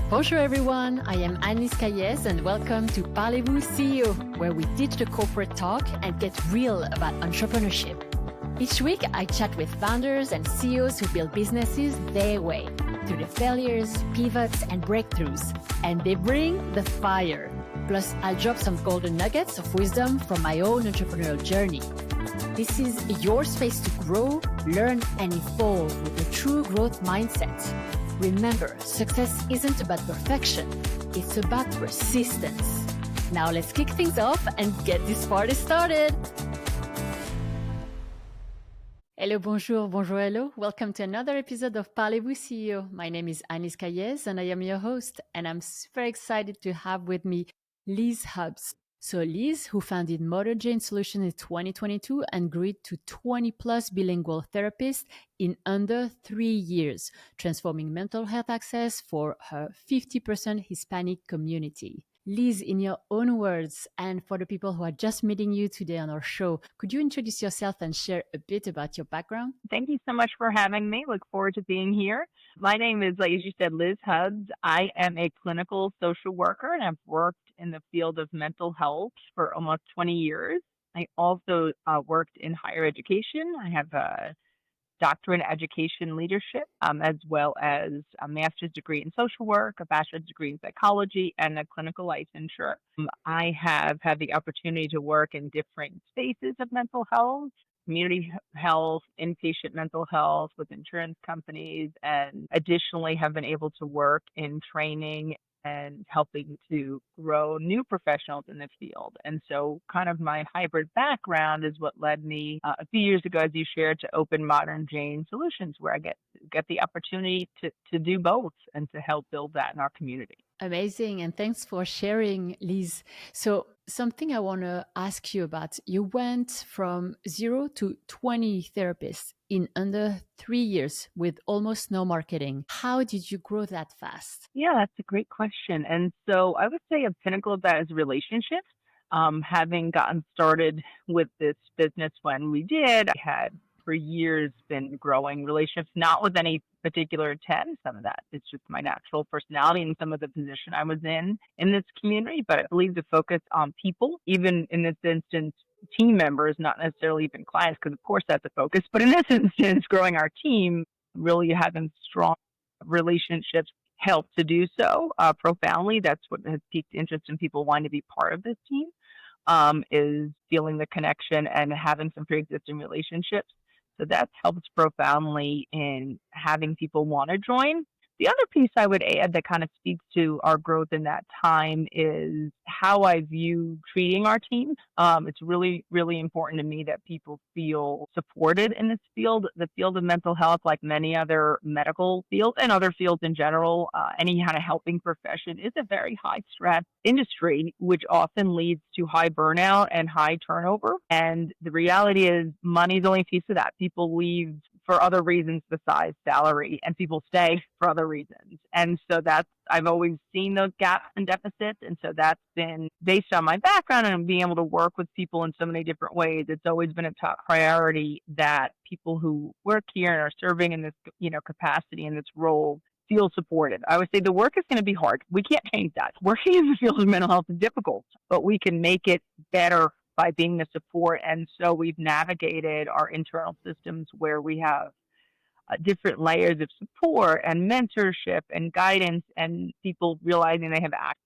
Bonjour everyone, I am Anne-Lise Cailliez and welcome to Parlez-Vous CEO, where we ditch the corporate talk and get real about entrepreneurship. Each week, I chat with founders and CEOs who build businesses their way, through the failures, pivots, and breakthroughs. And they bring the fire. Plus, I'll drop some golden nuggets of wisdom from my own entrepreneurial journey. This is your space to grow, learn, and evolve with a true growth mindset. Remember, success isn't about perfection, it's about persistence. Now let's kick things off and get this party started. Hello, bonjour, bonjour, hello. Welcome to another episode of Parlez-Vous CEO. My name is Anne-Lise Cailliez and I am your host. And I'm super excited to have with me Liz Hubbs. So Liz, who founded Mother Jane Solutions in 2022 and grew it to 20 plus bilingual therapists in under 3 years, transforming mental health access for her 50% Hispanic community. Liz, in your own words, and for the people who are just meeting you today on our show, could you introduce yourself and share a bit about your background? Thank you so much for having me. Look forward to being here. My name is, like you said, Liz Hubbs. I am a clinical social worker, and I've worked in the field of mental health for almost 20 years. I also worked in higher education. I have a doctorate in education leadership, as well as a master's degree in social work, a bachelor's degree in psychology, and a clinical licensure. I have had the opportunity to work in different spaces of mental health, community health, inpatient mental health with insurance companies, and additionally have been able to work in training and helping to grow new professionals in the field. And so kind of my hybrid background is what led me a few years ago, as you shared, to open Modern Jane Solutions, where I get the opportunity to do both and to help build that in our community. Amazing. And thanks for sharing, Liz. So something I want to ask you about, you went from 0 to 20 therapists in under 3 years with almost no marketing. How did you grow that fast? Yeah, that's a great question. And so I would say a pinnacle of that is relationships. Having gotten started with this business when we did, I had for years been growing relationships, not with any particular intent. Some of that is just my natural personality and some of the position I was in this community. But I believe the focus on people, even in this instance, team members, not necessarily even clients, because of course that's a focus. But in this instance, growing our team, really having strong relationships help to do so profoundly. That's what has piqued interest in people wanting to be part of this team, is feeling the connection and having some pre-existing relationships. So that's helped profoundly in having people want to join. The other piece I would add that kind of speaks to our growth in that time is how I view treating our team. It's really, really important to me that people feel supported in this field. The field of mental health, like many other medical fields and other fields in general, any kind of helping profession is a very high stress industry, which often leads to high burnout and high turnover. And the reality is money is only a piece of that. People leave for other reasons besides salary, and people stay for other reasons. And so I've always seen those gaps and deficits. And so that's been based on my background and being able to work with people in so many different ways. It's always been a top priority that people who work here and are serving in this, capacity in this role feel supported. I would say the work is going to be hard. We can't change that. Working in the field of mental health is difficult, but we can make it better by being the support. And so we've navigated our internal systems where we have different layers of support and mentorship and guidance, and people realizing they have access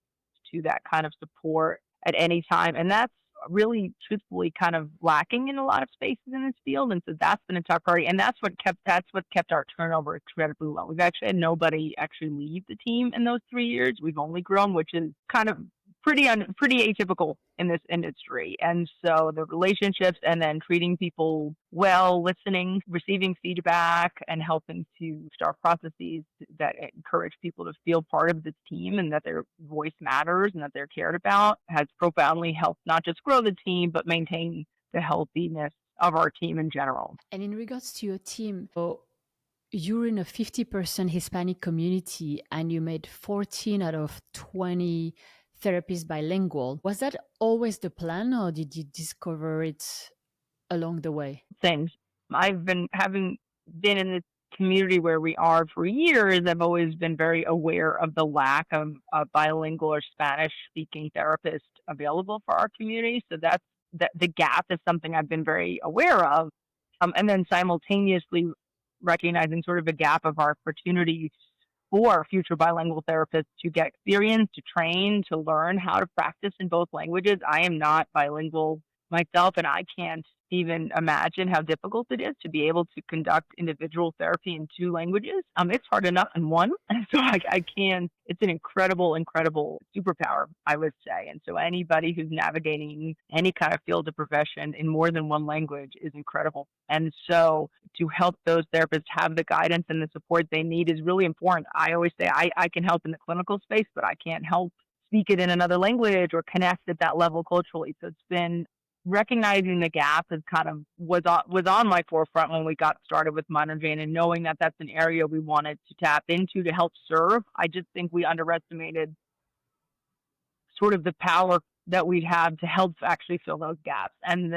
to that kind of support at any time. And that's really truthfully kind of lacking in a lot of spaces in this field. And so that's been a top priority. And that's what kept our turnover incredibly low. We've actually had nobody actually leave the team in those 3 years. We've only grown, which is kind of pretty atypical in this industry. And so the relationships and then treating people well, listening, receiving feedback, and helping to start processes that encourage people to feel part of the team and that their voice matters and that they're cared about has profoundly helped not just grow the team, but maintain the healthiness of our team in general. And in regards to your team, you're in a 50% Hispanic community and you made 14 out of 20 therapists bilingual. Was that always the plan, or did you discover it along the way? Things. I've been in this community where we are for years, I've always been very aware of the lack of a bilingual or Spanish speaking therapist available for our community. So that the gap is something I've been very aware of. And then simultaneously recognizing sort of a gap of our opportunity for future bilingual therapists to get experience, to train, to learn how to practice in both languages. I am not bilingual myself, and I can't even imagine how difficult it is to be able to conduct individual therapy in two languages. It's hard enough in one. And so I can, it's an incredible, incredible superpower, I would say. And so anybody who's navigating any kind of field of profession in more than one language is incredible. And so to help those therapists have the guidance and the support they need is really important. I always say I can help in the clinical space, but I can't help speak it in another language or connect at that level culturally. So it's been recognizing the gap is kind of was on my forefront when we got started with Modern Jane, and knowing that that's an area we wanted to tap into to help serve. I just think we underestimated sort of the power that we'd have to help actually fill those gaps. And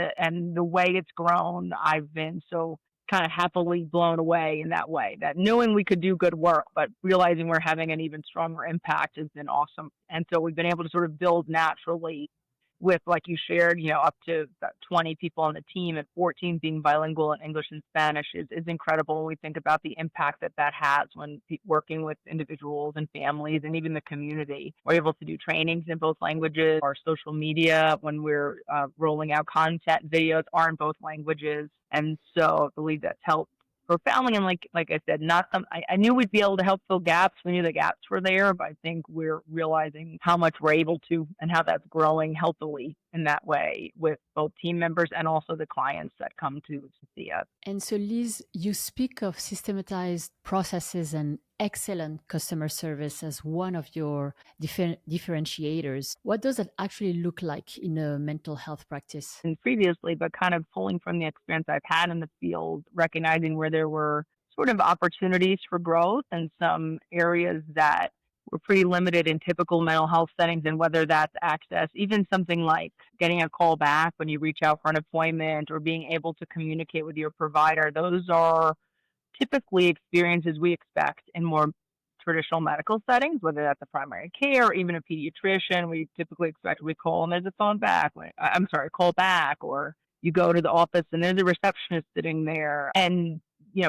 the way it's grown, I've been so kind of happily blown away in that way, that knowing we could do good work, but realizing we're having an even stronger impact has been awesome. And so we've been able to sort of build naturally with, like you shared, up to about 20 people on the team, and 14 being bilingual in English and Spanish is incredible when we think about the impact that has when working with individuals and families and even the community. We're able to do trainings in both languages. Our social media, when we're rolling out content, videos are in both languages. And so I believe that's helped profoundly. And like I said, I knew we'd be able to help fill gaps. We knew the gaps were there, but I think we're realizing how much we're able to and how that's growing healthily in that way with both team members and also the clients that come to see us. And so, Liz, you speak of systematized processes and excellent customer service as one of your differentiators. What does that actually look like in a mental health practice? And previously, but kind of pulling from the experience I've had in the field, recognizing where there were sort of opportunities for growth and some areas that were pretty limited in typical mental health settings, and whether that's access, even something like getting a call back when you reach out for an appointment or being able to communicate with your provider. Those are typically experiences we expect in more traditional medical settings, whether that's a primary care or even a pediatrician. We typically expect we call and there's a phone back. Call back, or you go to the office and there's a receptionist sitting there, and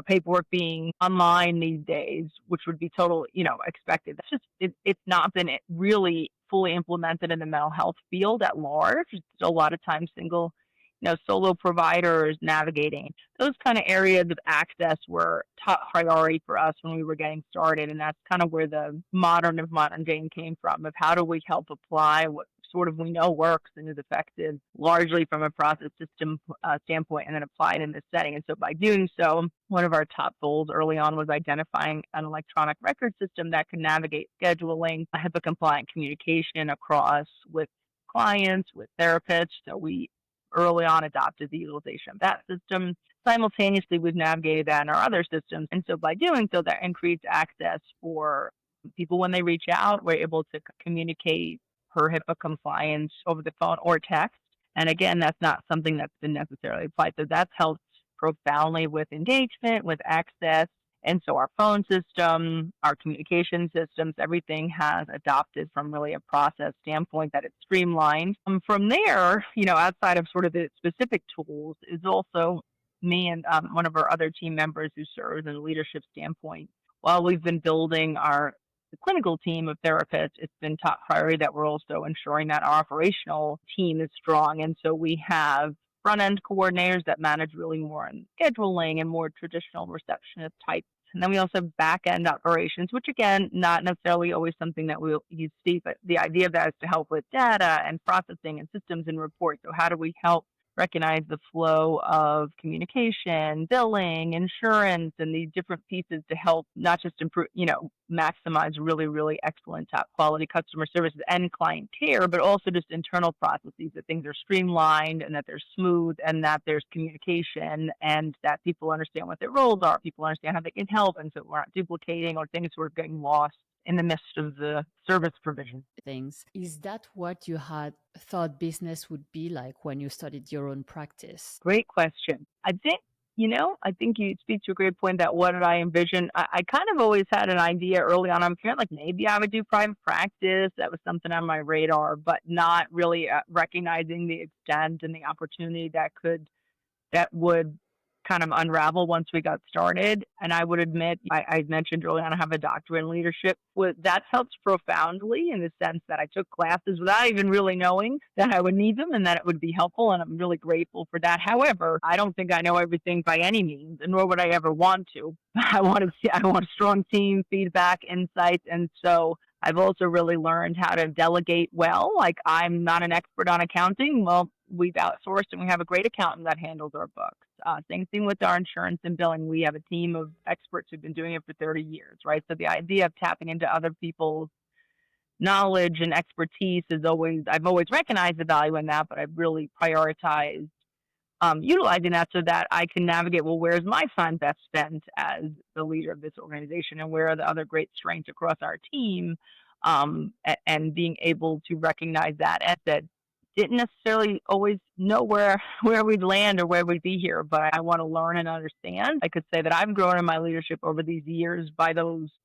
paperwork being online these days, which would be total, expected. That's just it's not been really fully implemented in the mental health field at large. It's a lot of times single, solo providers navigating. Those kind of areas of access were top priority for us when we were getting started. And that's kind of where the modern Jane came from, of how do we help apply what sort of we know works and is effective largely from a process system standpoint, and then applied in this setting. And so by doing so, one of our top goals early on was identifying an electronic record system that could navigate scheduling, HIPAA compliant communication across with clients, with therapists. So we early on adopted the utilization of that system. Simultaneously, we've navigated that in our other systems. And so by doing so, that increased access for people when they reach out. We're able to communicate per HIPAA compliance over the phone or text. And again, that's not something that's been necessarily applied. So that's helped profoundly with engagement, with access. And so our phone system, our communication systems, everything has adopted from really a process standpoint that it's streamlined. From there, outside of sort of the specific tools, is also me and one of our other team members who serves in a leadership standpoint. While we've been building the clinical team of therapists, it's been top priority that we're also ensuring that our operational team is strong. And so we have front-end coordinators that manage really more on scheduling and more traditional receptionist types. And then we also have back-end operations, which again, not necessarily always something that you see, but the idea of that is to help with data and processing and systems and reports. So how do we help recognize the flow of communication, billing, insurance, and these different pieces to help not just improve, maximize really, really excellent top quality customer services and client care, but also just internal processes, that things are streamlined and that they're smooth and that there's communication and that people understand what their roles are, people understand how they can help, and so we're not duplicating or things sort of getting lost in the midst of the service provision. Things. Is that what you had thought business would be like when you started your own practice? Great question. I think I think you speak to a great point that what did I envision? I kind of always had an idea early on. I'm feeling like maybe I would do private practice. That was something on my radar, but not really recognizing the extent and the opportunity that would kind of unravel once we got started. And I would admit, I mentioned early on, I have a doctorate in leadership. That's helped profoundly in the sense that I took classes without even really knowing that I would need them and that it would be helpful. And I'm really grateful for that. However, I don't think I know everything by any means, and nor would I ever want to. I want a strong team, feedback, insights. And so I've also really learned how to delegate well. Like, I'm not an expert on accounting. Well, we've outsourced and we have a great accountant that handles our books. Same thing with our insurance and billing. We have a team of experts who've been doing it for 30 years, right? So the idea of tapping into other people's knowledge and expertise I've always recognized the value in that, but I've really prioritized utilizing that so that I can navigate, well, where's my time best spent as the leader of this organization, and where are the other great strengths across our team, and being able to recognize that. As that didn't necessarily always know where we'd land or where we'd be here, but I want to learn and understand. I could say that I've grown in my leadership over these years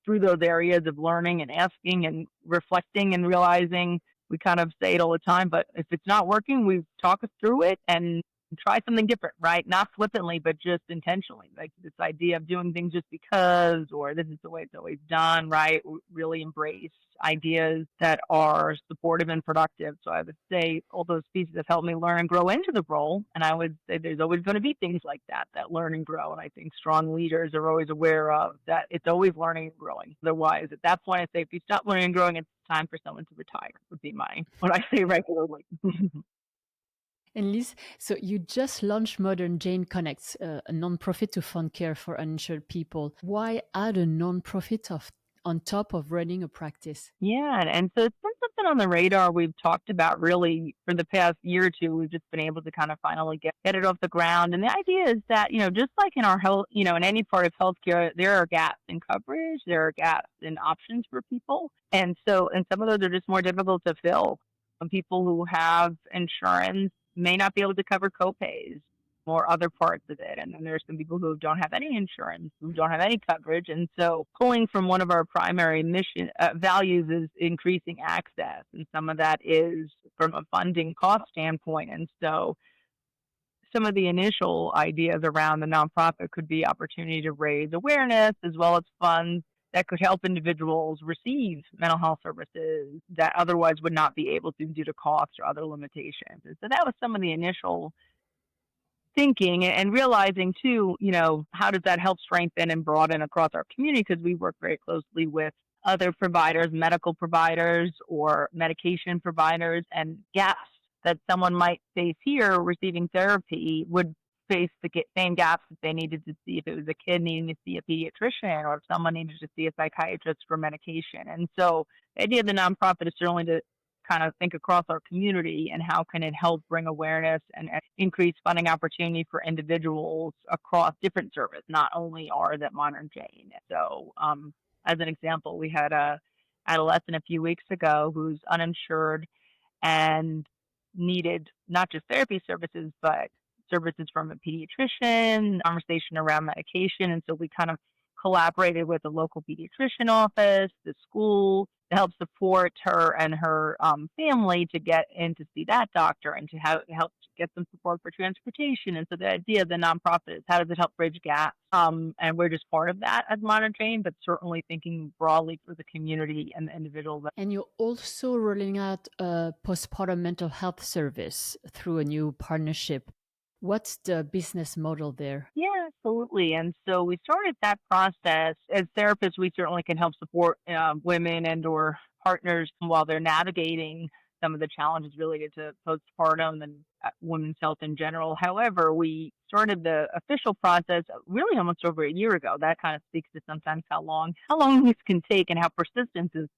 through those areas of learning and asking and reflecting and realizing. We kind of say it all the time, but if it's not working, we talk through it and try something different, right? Not flippantly, but just intentionally. Like this idea of doing things just because, or this is the way it's always done, right? We really embrace ideas that are supportive and productive. So I would say all those pieces have helped me learn and grow into the role. And I would say there's always going to be things like that learn and grow. And I think strong leaders are always aware of that. It's always learning and growing. Otherwise, at that point, I say if you stop learning and growing, it's time for someone to retire, would be what I say regularly. And Liz, so you just launched Modern Jane Connects, a nonprofit to fund care for uninsured people. Why add a nonprofit on top of running a practice? Yeah, and so it's been something on the radar we've talked about really for the past year or two. We've just been able to kind of finally get it off the ground. And the idea is that, just like in our health, in any part of healthcare, there are gaps in coverage, there are gaps in options for people. And some of those are just more difficult to fill. Some people who have insurance may not be able to cover copays or other parts of it. And then there's some people who don't have any insurance, who don't have any coverage. And so pulling from one of our primary mission values is increasing access. And some of that is from a funding cost standpoint. And so some of the initial ideas around the nonprofit could be opportunity to raise awareness as well as funds that could help individuals receive mental health services that otherwise would not be able to due to cost or other limitations. And so that was some of the initial thinking, and realizing too, how does that help strengthen and broaden across our community? Because we work very closely with other providers, medical providers or medication providers, and gaps that someone might face here receiving therapy would face the same gaps if they needed to see, if it was a kid needing to see a pediatrician or if someone needed to see a psychiatrist for medication. And so the idea of the nonprofit is certainly to kind of think across our community and how can it help bring awareness and increase funding opportunity for individuals across different services, not only ours at Modern Jane. So as an example, we had a adolescent a few weeks ago who's uninsured and needed not just therapy services, but services from a pediatrician, conversation around medication. And so we kind of collaborated with the local pediatrician office, the school, to help support her and her family to get in to see that doctor and to help get some support for transportation. And so the idea of the nonprofit is how does it help bridge gaps? And we're just part of that at Modern Jane, but certainly thinking broadly for the community and the individual. And you're also rolling out a postpartum mental health service through a new partnership. What's the business model there? Yeah, absolutely. And so we started that process. As therapists, we certainly can help support women and or partners while they're navigating some of the challenges related to postpartum and women's health in general. However, we started the official process really almost over a year ago. That kind of speaks to sometimes how long this can take and how persistence is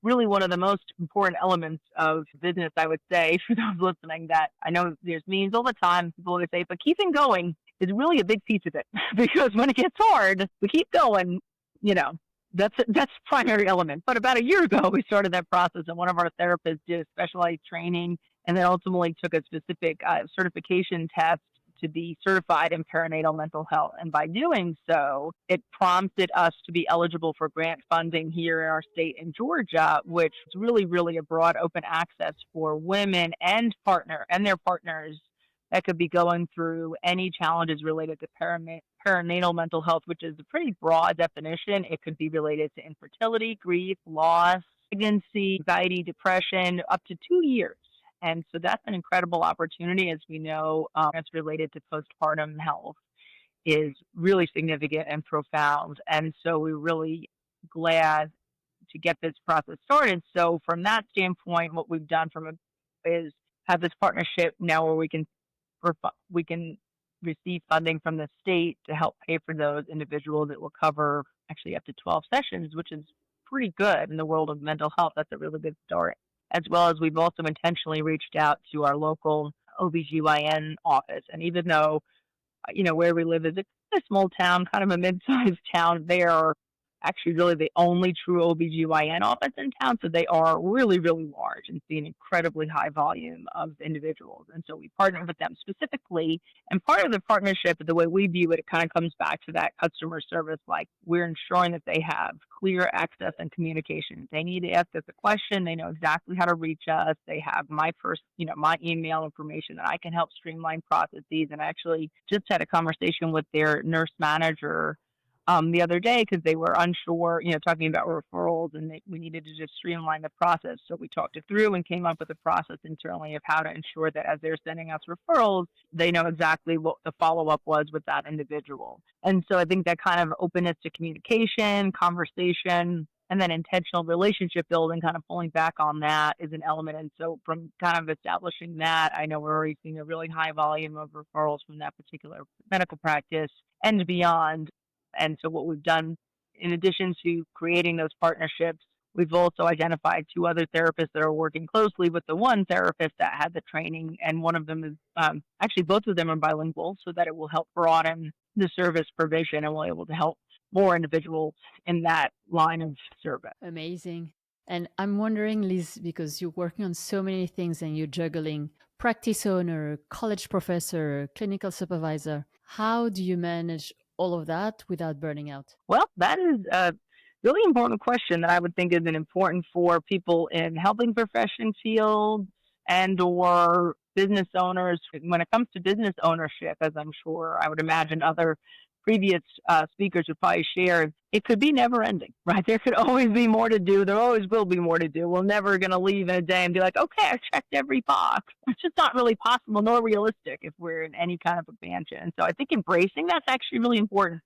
really one of the most important elements of business, I would say, for those listening. That I know there's memes all the time. People always say, but keeping going is really a big piece of it because when it gets hard, we keep going. That's primary element. But about a year ago, we started that process, and one of our therapists did a specialized training, and then ultimately took a specific certification test to be certified in perinatal mental health. And by doing so, it prompted us to be eligible for grant funding here in our state in Georgia, which is really, really a broad open access for women and their partners that could be going through any challenges related to perinatal mental health, which is a pretty broad definition. It could be related to infertility, grief, loss, pregnancy, anxiety, depression, up to 2 years. And so that's an incredible opportunity. As we know, it's related to postpartum health is really significant and profound. And so we're really glad to get this process started. So from that standpoint, what we've done is have this partnership now where we can receive funding from the state to help pay for those individuals. That will cover actually up to 12 sessions, which is pretty good in the world of mental health. That's a really good start. As well as we've also intentionally reached out to our local OBGYN office. And even though, where we live is a small town, kind of a mid-sized town, they are actually really the only true OBGYN office in town. So they are really, really large and see an incredibly high volume of individuals. And so we partner with them specifically. And part of the partnership, the way we view it kind of comes back to that customer service. Like, we're ensuring that they have clear access and communication. If they need to ask us a question, they know exactly how to reach us. They have my email information that I can help streamline processes. And I actually just had a conversation with their nurse manager the other day because they were unsure, talking about referrals, and we needed to just streamline the process. So we talked it through and came up with a process internally of how to ensure that as they're sending us referrals, they know exactly what the follow-up was with that individual. And so I think that kind of openness to communication, conversation, and then intentional relationship building, kind of pulling back on that, is an element. And so from kind of establishing that, I know we're already seeing a really high volume of referrals from that particular medical practice and beyond. And so what we've done, in addition to creating those partnerships, we've also identified 2 other therapists that are working closely with the one therapist that had the training. And one of them is, actually both of them are bilingual, so that it will help broaden the service provision and we'll be able to help more individuals in that line of service. Amazing. And I'm wondering, Liz, because you're working on so many things and you're juggling practice owner, college professor, clinical supervisor, how do you manage all of that without burning out? Well, that is a really important question that I would think is important for people in helping profession fields and or business owners. When it comes to business ownership, as I'm sure I would imagine other previous speakers would probably share, it could be never ending, right? There could always be more to do. There always will be more to do. We're never going to leave in a day and be like, okay, I checked every box. It's just not really possible nor realistic if we're in any kind of expansion. And so I think embracing that's actually really important.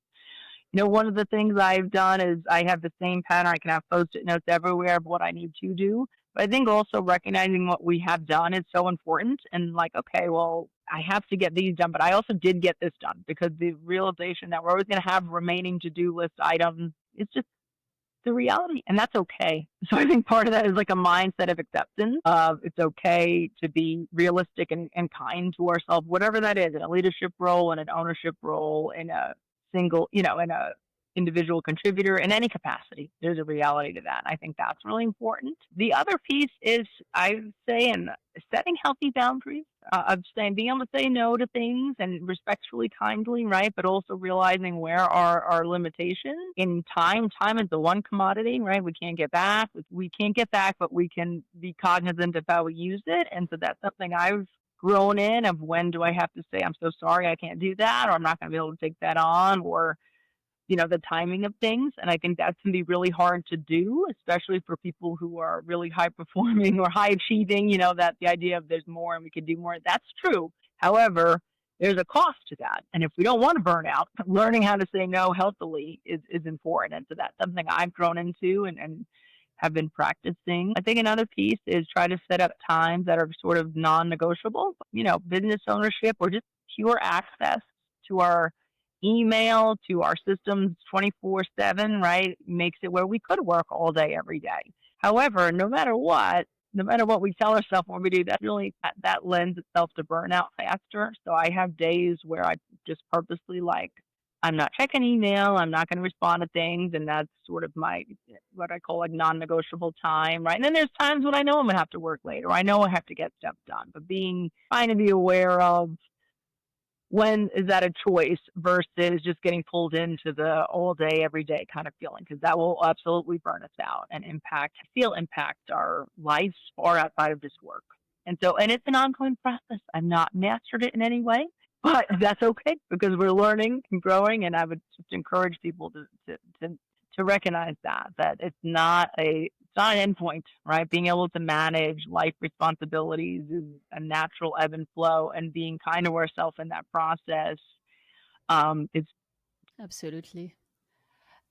One of the things I've done is I have the same pattern. I can have Post-it notes everywhere of what I need to do. But I think also recognizing what we have done is so important. And like, okay, well, I have to get these done, but I also did get this done, because the realization that we're always going to have remaining to-do list items is just the reality, and that's okay. So I think part of that is like a mindset of acceptance of it's okay to be realistic and kind to ourselves, whatever that is, in a leadership role, in an ownership role, in a single, in a individual contributor, in any capacity. There's a reality to that. I think that's really important. The other piece is, I would say, in setting healthy boundaries, of being able to say no to things and respectfully, kindly, right? But also realizing where are our limitations in time. Time is the one commodity, right? We can't get back. We can't get back, but we can be cognizant of how we use it. And so that's something I've grown in, of when do I have to say, I'm so sorry, I can't do that, or I'm not going to be able to take that on, or the timing of things. And I think that can be really hard to do, especially for people who are really high performing or high achieving, that the idea of there's more and we can do more, that's true. However, there's a cost to that. And if we don't want to burn out, learning how to say no healthily is important. And so that's something I've grown into and have been practicing. I think another piece is try to set up times that are sort of non-negotiable, business ownership, or just pure access to our email, to our systems 24/7, right? Makes it where we could work all day, every day. However, no matter what we tell ourselves when we do that, really that lends itself to burnout faster. So I have days where I just purposely, like, I'm not checking email, I'm not going to respond to things, and that's sort of my, what I call, like, non-negotiable time, right? And then there's times when I know I'm going to have to work late, or I know I have to get stuff done. But trying to be aware of when is that a choice versus just getting pulled into the all day, every day kind of feeling? Because that will absolutely burn us out and impact our lives far outside of just work. And so, and it's an ongoing process. I've not mastered it in any way, but that's okay because we're learning and growing. And I would just encourage people to recognize that it's not an endpoint, right? Being able to manage life responsibilities is a natural ebb and flow, and being kind to ourselves in that process is Absolutely.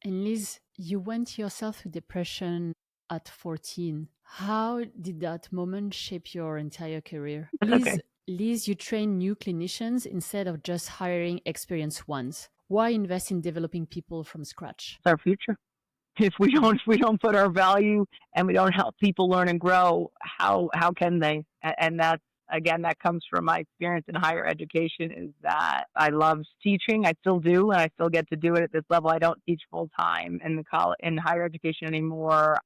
And Liz, you went yourself through depression at 14. How did that moment shape your entire career? okay. Liz, you train new clinicians instead of just hiring experienced ones. Why invest in developing people from scratch? It's our future. If we don't put our value and we don't help people learn and grow, how can they? And that's again, that comes from my experience in higher education, is that I love teaching. I still do, and I still get to do it at this level. I don't teach full time in higher education anymore.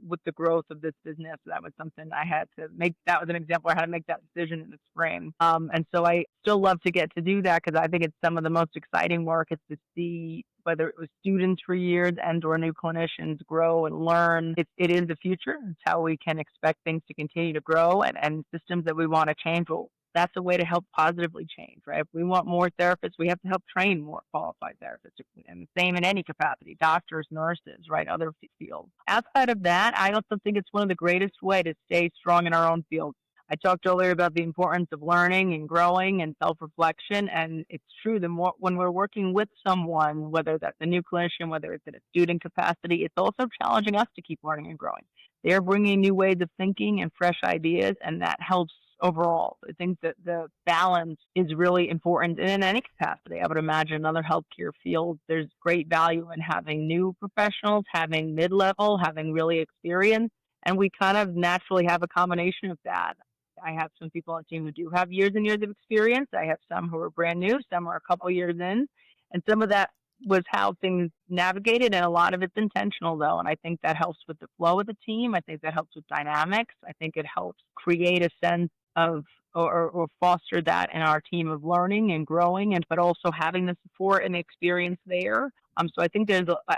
With the growth of this business, that was something I had to make. That was an example. I had to make that decision in the spring. And so I still love to get to do that because I think it's some of the most exciting work. It's to see whether it was students for years and or new clinicians grow and learn. It is the future. It's how we can expect things to continue to grow, and systems that we want to change will. That's a way to help positively change, right? If we want more therapists, we have to help train more qualified therapists. And the same in any capacity, doctors, nurses, right? Other fields. Outside of that, I also think it's one of the greatest way to stay strong in our own field. I talked earlier about the importance of learning and growing and self-reflection, and it's true. The more when we're working with someone, whether that's a new clinician, whether it's in a student capacity, it's also challenging us to keep learning and growing. They're bringing new ways of thinking and fresh ideas, and that helps overall. I think that the balance is really important in any capacity. I would imagine another healthcare field, there's great value in having new professionals, having mid-level, having really experience, and we kind of naturally have a combination of that. I have some people on the team who do have years and years of experience. I have some who are brand new, some are a couple years in, and some of that was how things navigated, and a lot of it's intentional though, and I think that helps with the flow of the team. I think that helps with dynamics. I think it helps create a sense of or foster that in our team of learning and growing, and but also having the support and the experience there. So I think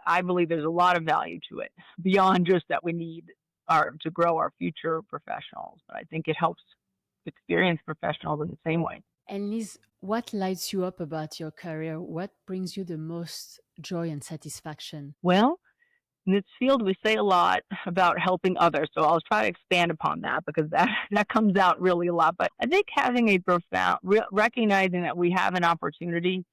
I believe there's a lot of value to it beyond just that we need to grow our future professionals, but I think it helps experienced professionals in the same way. And Liz, what lights you up about your career? What brings you the most joy and satisfaction? Well, in this field, we say a lot about helping others. So I'll try to expand upon that because that comes out really a lot. But I think having a profound, recognizing that we have an opportunity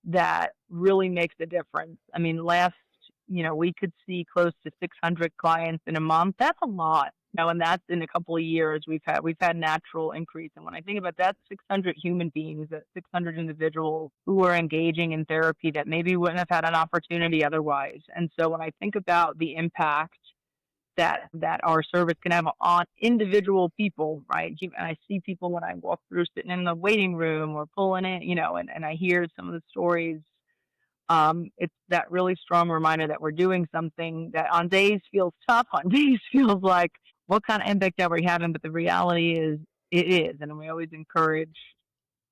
that really makes a difference. I mean, we could see close to 600 clients in a month. That's a lot. And that's in a couple of years we've had natural increase. And when I think about that, 600 human beings, that 600 individuals who are engaging in therapy that maybe wouldn't have had an opportunity otherwise. And so when I think about the impact that our service can have on individual people, right? And I see people when I walk through sitting in the waiting room or pulling in, and I hear some of the stories. It's that really strong reminder that we're doing something that on days feels tough, on days feels like, what kind of impact are we having? But the reality is, it is. And we always encourage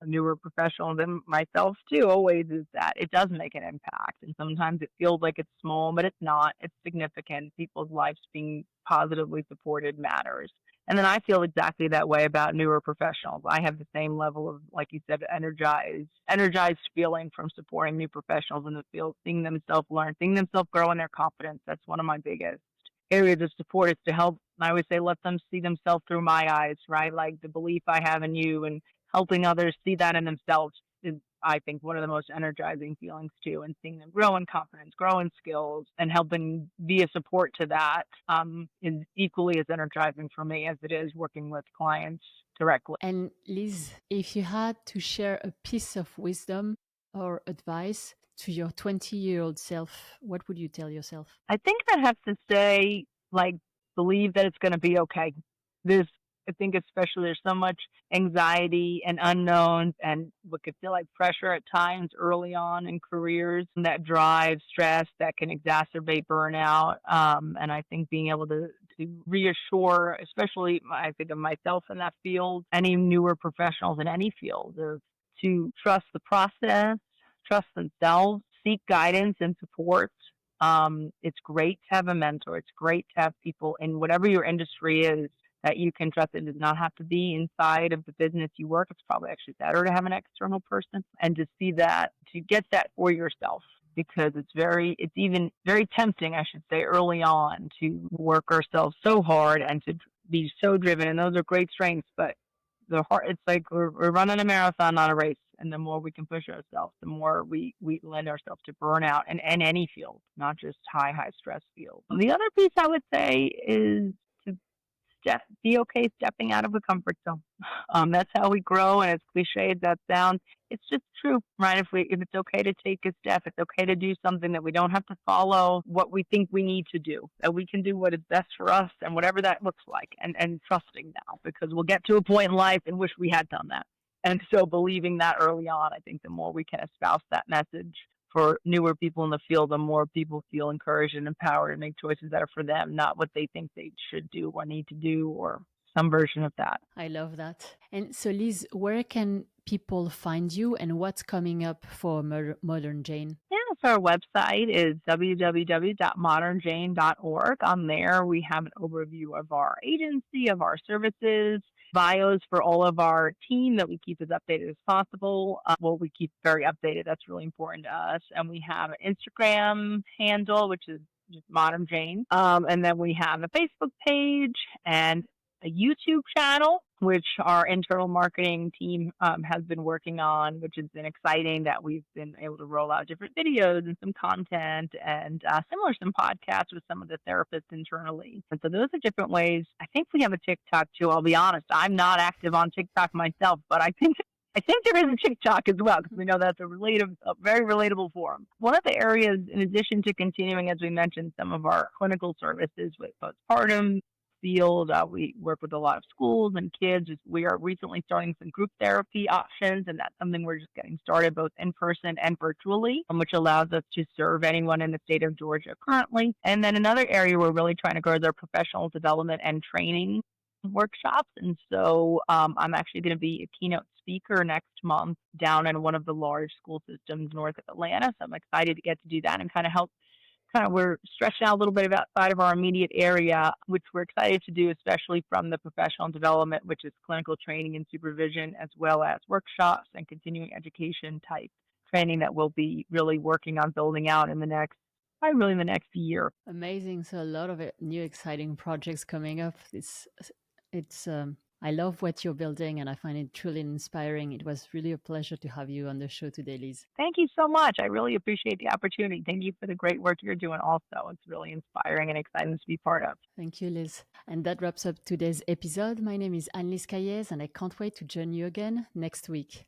newer professionals and myself too, always, is that it does make an impact. And sometimes it feels like it's small, but it's not. It's significant. People's lives being positively supported matters. And then I feel exactly that way about newer professionals. I have the same level of, like you said, energized feeling from supporting new professionals in the field, seeing them self-learn, seeing them self-grow in their confidence. That's one of my biggest areas of support, is to help. I always say, let them see themselves through my eyes, right? Like the belief I have in you, and helping others see that in themselves is, I think, one of the most energizing feelings too. And seeing them grow in confidence, grow in skills, and helping be a support to that is equally as energizing for me as it is working with clients directly. And Liz, if you had to share a piece of wisdom or advice to your 20-year-old self, what would you tell yourself? I think that has to say, believe that it's going to be okay. I think especially there's so much anxiety and unknowns and what could feel like pressure at times early on in careers that drives stress that can exacerbate burnout. And I think being able to reassure, especially I think of myself in that field, any newer professionals in any field, of to trust the process, trust themselves, seek guidance and support. It's great to have a mentor. It's great to have people in whatever your industry is that you can trust. It does not have to be inside of the business you work. It's probably actually better to have an external person and to see that, to get that for yourself, because it's even very tempting, I should say, early on to work ourselves so hard and to be so driven. And those are great strengths, but it's like we're running a marathon, not a race. And the more we can push ourselves, the more we lend ourselves to burnout in any field, not just high stress field. The other piece I would say is to be okay stepping out of the comfort zone. That's how we grow, and as cliche as that sounds, it's just true, right? If it's okay to take a step, it's okay to do something, that we don't have to follow what we think we need to do, that we can do what is best for us and whatever that looks like, and trusting now, because we'll get to a point in life in which we had done that. And so believing that early on, I think the more we can espouse that message for newer people in the field, the more people feel encouraged and empowered to make choices that are for them, not what they think they should do or need to do, or some version of that. I love that. And so, Liz, where can people find you, and what's coming up for Modern Jane? Yeah, so our website is www.modernjane.org. On there, we have an overview of our agency, of our services, bios for all of our team that we keep as updated as possible. We keep very updated. That's really important to us. And we have an Instagram handle, which is just Modern Jane. And then we have a Facebook page and a YouTube channel, which our internal marketing team has been working on, which has been exciting, that we've been able to roll out different videos and some content and some podcasts with some of the therapists internally. And so those are different ways. I think we have a TikTok too. I'll be honest, I'm not active on TikTok myself, but I think there is a TikTok as well, because we know that's a very relatable forum. One of the areas, in addition to continuing, as we mentioned, some of our clinical services with postpartum field, we work with a lot of schools and kids. We are recently starting some group therapy options, and that's something we're just getting started both in person and virtually, which allows us to serve anyone in the state of Georgia currently. And then another area we're really trying to grow is our professional development and training workshops. And so I'm actually going to be a keynote speaker next month down in one of the large school systems north of Atlanta. So I'm excited to get to do that and we're stretching out a little bit outside of our immediate area, which we're excited to do, especially from the professional development, which is clinical training and supervision, as well as workshops and continuing education type training that we'll be really working on building out in the next year. Amazing. So a lot of new exciting projects coming up. I love what you're building, and I find it truly inspiring. It was really a pleasure to have you on the show today, Liz. Thank you so much. I really appreciate the opportunity. Thank you for the great work you're doing also. It's really inspiring and exciting to be part of. Thank you, Liz. And that wraps up today's episode. My name is Anne-Lise Cailliez, and I can't wait to join you again next week.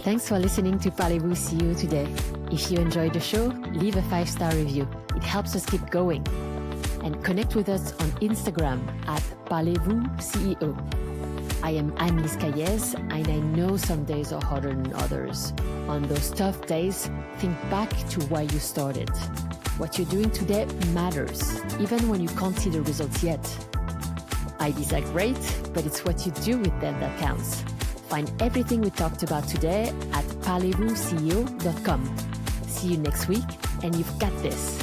Thanks for listening to Parlez-Vous CEO today. If you enjoyed the show, leave a 5-star review. It helps us keep going. And connect with us on Instagram at Parlez-Vous CEO. I am Anne-Lise Cailliez, and I know some days are harder than others. On those tough days, think back to why you started. What you're doing today matters, even when you can't see the results yet. Ideas are great, but it's what you do with them that counts. Find everything we talked about today at parlezvousceo.com. See you next week, and you've got this.